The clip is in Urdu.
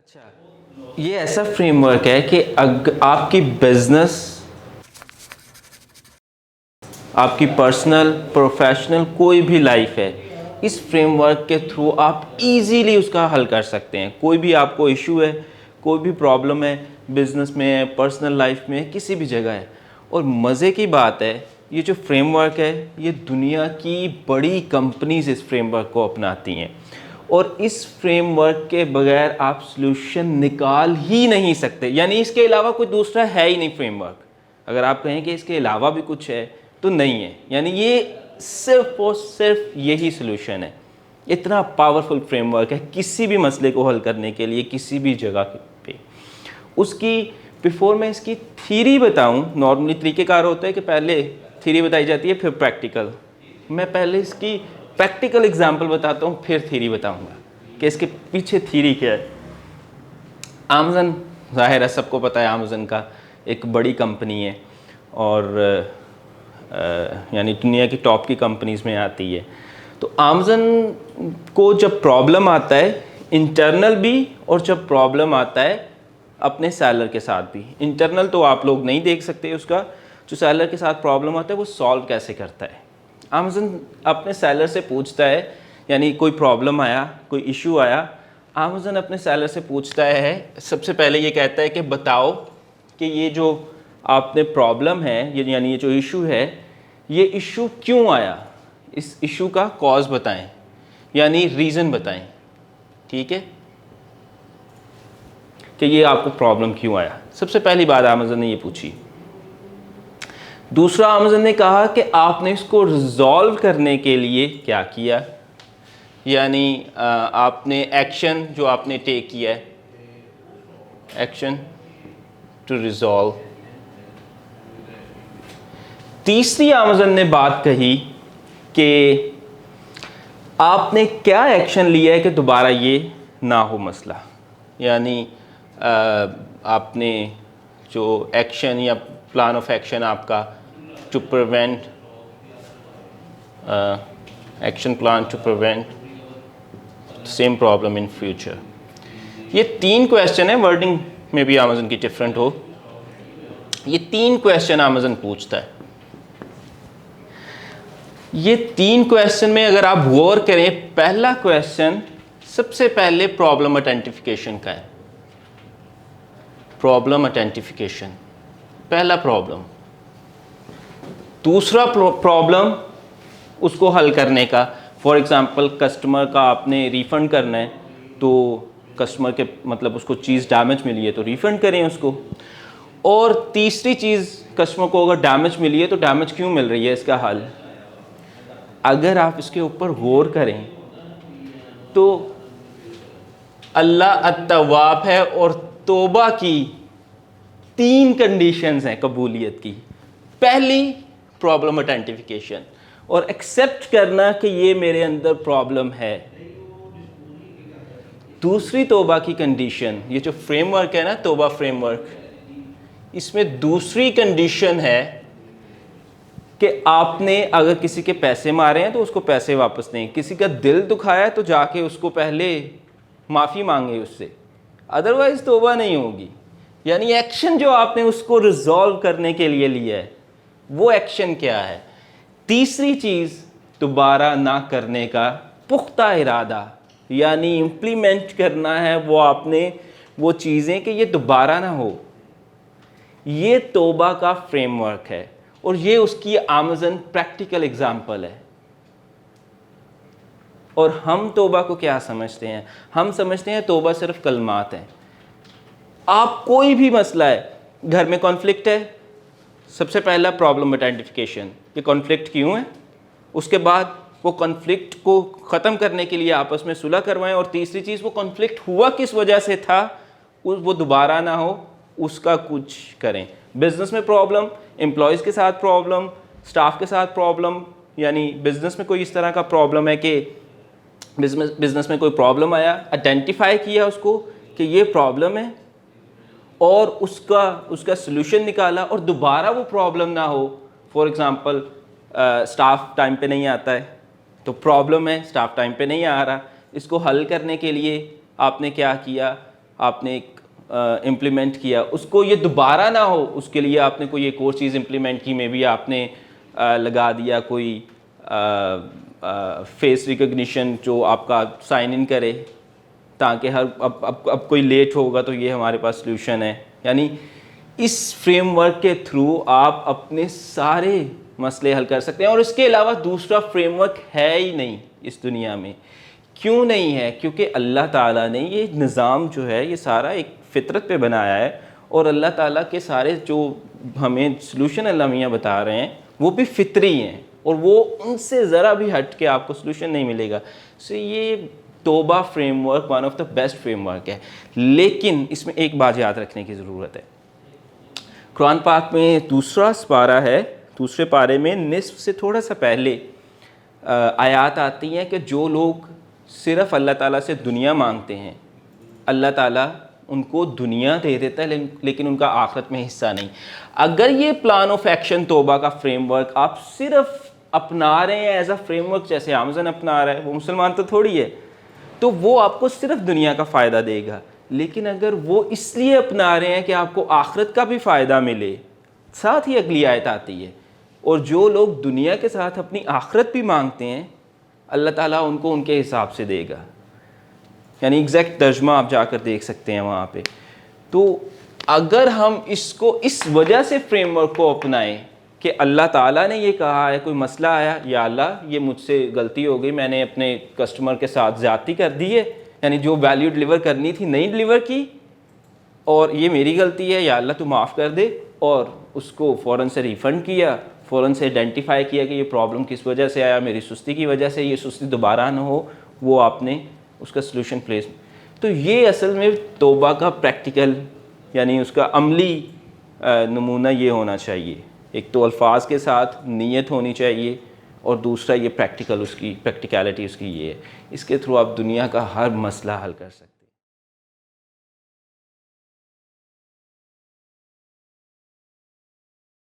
اچھا، یہ ایسا فریم ورک ہے کہ آپ کی بزنس، آپ کی پرسنل پروفیشنل کوئی بھی لائف ہے، اس فریم ورک کے تھرو آپ ایزیلی اس کا حل کر سکتے ہیں. کوئی بھی آپ کو ایشو ہے، کوئی بھی پرابلم ہے، بزنس میں ہے، پرسنل لائف میں ہے، کسی بھی جگہ ہے. اور مزے کی بات ہے، یہ جو فریم ورک ہے یہ دنیا کی بڑی کمپنیز اس فریم ورک کو اپناتی ہیں، اور اس فریم ورک کے بغیر آپ سلوشن نکال ہی نہیں سکتے. یعنی اس کے علاوہ کوئی دوسرا ہے ہی نہیں فریم ورک. اگر آپ کہیں کہ اس کے علاوہ بھی کچھ ہے تو نہیں ہے. یعنی یہ صرف اور صرف یہی سلوشن ہے. اتنا پاورفل فریم ورک ہے کسی بھی مسئلے کو حل کرنے کے لیے کسی بھی جگہ پہ. اس کی بیفور میں اس کی تھیری بتاؤں، نارملی طریقہ کار ہوتا ہے کہ پہلے تھیری بتائی جاتی ہے پھر پریکٹیکل. میں پہلے اس کی پریکٹیکل اگزامپل بتاتا ہوں پھر تھیری بتاؤں گا کہ اس کے پیچھے تھیری کیا ہے. امازون ظاہر ہے سب کو پتہ ہے، امازون کا ایک بڑی کمپنی ہے اور یعنی دنیا کی ٹاپ کی کمپنیز میں آتی ہے. تو امازون کو جب پرابلم آتا ہے انٹرنل بھی، اور جب پرابلم آتا ہے اپنے سیلر کے ساتھ بھی. انٹرنل تو آپ لوگ نہیں دیکھ سکتے، اس کا جو سیلر کے ساتھ پرابلم آتا ہے وہ سالو کیسے کرتا ہے. امازون اپنے سیلر سے پوچھتا ہے، یعنی کوئی پرابلم آیا، کوئی ایشو آیا، امازون اپنے سیلر سے پوچھتا ہے. سب سے پہلے یہ کہتا ہے کہ بتاؤ کہ یہ جو آپ نے پرابلم ہے، یعنی یہ جو ایشو ہے، یہ ایشو کیوں آیا، اس ایشو کا کاز بتائیں، یعنی ریزن بتائیں. ٹھیک ہے کہ یہ آپ کو پرابلم کیوں آیا. سب سے پہلی بات امازون نے یہ پوچھی. دوسرا امازون نے کہا کہ آپ نے اس کو ریزالو کرنے کے لیے کیا کیا، یعنی آپ نے ایکشن جو آپ نے ٹیک کیا ہے، ایکشن ٹو ریزالو. تیسری امازون نے بات کہی کہ آپ نے کیا ایکشن لیا ہے کہ دوبارہ یہ نہ ہو مسئلہ. یعنی آپ نے جو ایکشن یا پلان آف ایکشن آپ کا to prevent action plan to prevent same problem in future. یہ 3 کویسچن ہیں، ورڈنگ میں بھی امازون کی ڈفرینٹ ہو. یہ 3 کویسچن امازون پوچھتا ہے. یہ 3 کویسچن میں اگر آپ غور کریں، پہلا کویسچن سب سے پہلے پرابلم آئیڈینٹیفیکیشن کا ہے. پرابلم آئیڈینٹیفیکیشن پہلا پرابلم. دوسرا پرابلم اس کو حل کرنے کا. فار ایگزامپل کسٹمر کا آپ نے ریفنڈ کرنا ہے، تو کسٹمر کے مطلب اس کو چیز ڈیمیج ملی ہے تو ریفنڈ کریں اس کو. اور تیسری چیز، کسٹمر کو اگر ڈیمیج ملی ہے تو ڈیمیج کیوں مل رہی ہے، اس کا حل. اگر آپ اس کے اوپر غور کریں تو اللہ التواب ہے، اور توبہ کی 3 کنڈیشنز ہیں قبولیت کی. پہلی پرابلم آئیڈینٹیفیکیشن اور ایکسیپٹ کرنا کہ یہ میرے اندر پرابلم ہے. دوسری توبہ کی کنڈیشن، یہ جو فریم ورک ہے نا توبہ فریم ورک، اس میں دوسری کنڈیشن ہے کہ آپ نے اگر کسی کے پیسے مارے ہیں تو اس کو پیسے واپس دیں. کسی کا دل دکھایا ہے تو جا کے اس کو پہلے معافی مانگے اس سے، ادروائز توبہ نہیں ہوگی. یعنی ایکشن جو آپ نے اس کو ریزالو کرنے کے لیے لیا ہے وہ ایکشن کیا ہے. تیسری چیز دوبارہ نہ کرنے کا پختہ ارادہ، یعنی امپلیمنٹ کرنا ہے وہ آپ نے وہ چیزیں کہ یہ دوبارہ نہ ہو. یہ توبہ کا فریم ورک ہے، اور یہ اس کی امازون پریکٹیکل اگزامپل ہے. اور ہم توبہ کو کیا سمجھتے ہیں؟ ہم سمجھتے ہیں توبہ صرف کلمات ہیں. آپ کوئی بھی مسئلہ ہے، گھر میں کانفلکٹ ہے، سب سے پہلا پرابلم آئیڈینٹیفیکیشن، یہ کانفلکٹ کیوں ہے. اس کے بعد وہ کانفلکٹ کو ختم کرنے کے لیے آپس میں صلح کروائیں. اور تیسری چیز، وہ کانفلکٹ ہوا کس وجہ سے تھا، وہ دوبارہ نہ ہو، اس کا کچھ کریں. بزنس میں پرابلم، امپلائیز کے ساتھ پرابلم، سٹاف کے ساتھ پرابلم، یعنی بزنس میں کوئی اس طرح کا پرابلم ہے کہ بزنس میں کوئی پرابلم آیا، آئیڈینٹیفائی کیا اس کو کہ یہ پرابلم ہے، اور اس کا سلوشن نکالا، اور دوبارہ وہ پرابلم نہ ہو. فار ایگزامپل سٹاف ٹائم پہ نہیں آتا ہے تو پرابلم ہے، سٹاف ٹائم پہ نہیں آ رہا. اس کو حل کرنے کے لیے آپ نے کیا کیا، آپ نے ایک امپلیمنٹ کیا, اس کو یہ دوبارہ نہ ہو, اس کے لیے آپ نے کوئی ایک اور چیز امپلیمنٹ کی, میں بھی آپ نے لگا دیا کوئی فیس ریکگنیشن جو آپ کا سائن ان کرے, تاکہ اب کوئی لیٹ ہوگا تو یہ ہمارے پاس سلوشن ہے. یعنی اس فریم ورک کے تھرو آپ اپنے سارے مسئلے حل کر سکتے ہیں, اور اس کے علاوہ دوسرا فریم ورک ہے ہی نہیں اس دنیا میں. کیوں نہیں ہے؟ کیونکہ اللہ تعالیٰ نے یہ نظام جو ہے یہ سارا ایک فطرت پہ بنایا ہے, اور اللہ تعالیٰ کے سارے جو ہمیں سلوشن اللہ میاں بتا رہے ہیں وہ بھی فطری ہیں, اور وہ ان سے ذرا بھی ہٹ کے آپ کو سلوشن نہیں ملے گا. سو یہ توبہ frame work one of the best frame work ہے. لیکن اس میں ایک بات یاد رکھنے کی ضرورت ہے. قرآن پاک میں دوسرا سپارہ ہے, دوسرے پارے میں نصف سے تھوڑا سا پہلے آیات آتی ہیں کہ جو لوگ صرف اللہ تعالیٰ سے دنیا مانگتے ہیں, اللہ تعالیٰ ان کو دنیا دے دیتا ہے لیکن ان کا آخرت میں حصہ نہیں. اگر یہ پلان آف ایکشن توبہ کا فریم ورک آپ صرف اپنا رہے ہیں ایز اے فریم ورک, جیسے آمزن اپنا رہا ہے, وہ مسلمان تو تھوڑی ہے, تو وہ آپ کو صرف دنیا کا فائدہ دے گا. لیکن اگر وہ اس لیے اپنا رہے ہیں کہ آپ کو آخرت کا بھی فائدہ ملے, ساتھ ہی اگلی آیت آتی ہے, اور جو لوگ دنیا کے ساتھ اپنی آخرت بھی مانگتے ہیں اللہ تعالیٰ ان کو ان کے حساب سے دے گا. یعنی ایگزیکٹ ترجمہ آپ جا کر دیکھ سکتے ہیں وہاں پہ. تو اگر ہم اس کو اس وجہ سے فریم ورک کو اپنائیں کہ اللہ تعالیٰ نے یہ کہا ہے, کوئی مسئلہ آیا, یا اللہ یہ مجھ سے غلطی ہو گئی, میں نے اپنے کسٹمر کے ساتھ زیادتی کر دی ہے, یعنی جو ویلیو ڈلیور کرنی تھی نہیں ڈلیور کی, اور یہ میری غلطی ہے, یا اللہ تو معاف کر دے, اور اس کو فوراً سے ریفنڈ کیا, فوراً سے آئیڈینٹیفائی کیا کہ یہ پرابلم کس وجہ سے آیا, میری سستی کی وجہ سے, یہ سستی دوبارہ نہ ہو, وہ آپ نے اس کا سلوشن پلیس. تو یہ اصل میں توبہ کا پریکٹیکل یعنی اس کا عملی نمونہ یہ ہونا چاہیے. ایک تو الفاظ کے ساتھ نیت ہونی چاہیے, اور دوسرا یہ پریکٹیکل اس کی پریکٹیکلٹی اس کی یہ ہے. اس کے تھرو آپ دنیا کا ہر مسئلہ حل کر سکتے ہیں.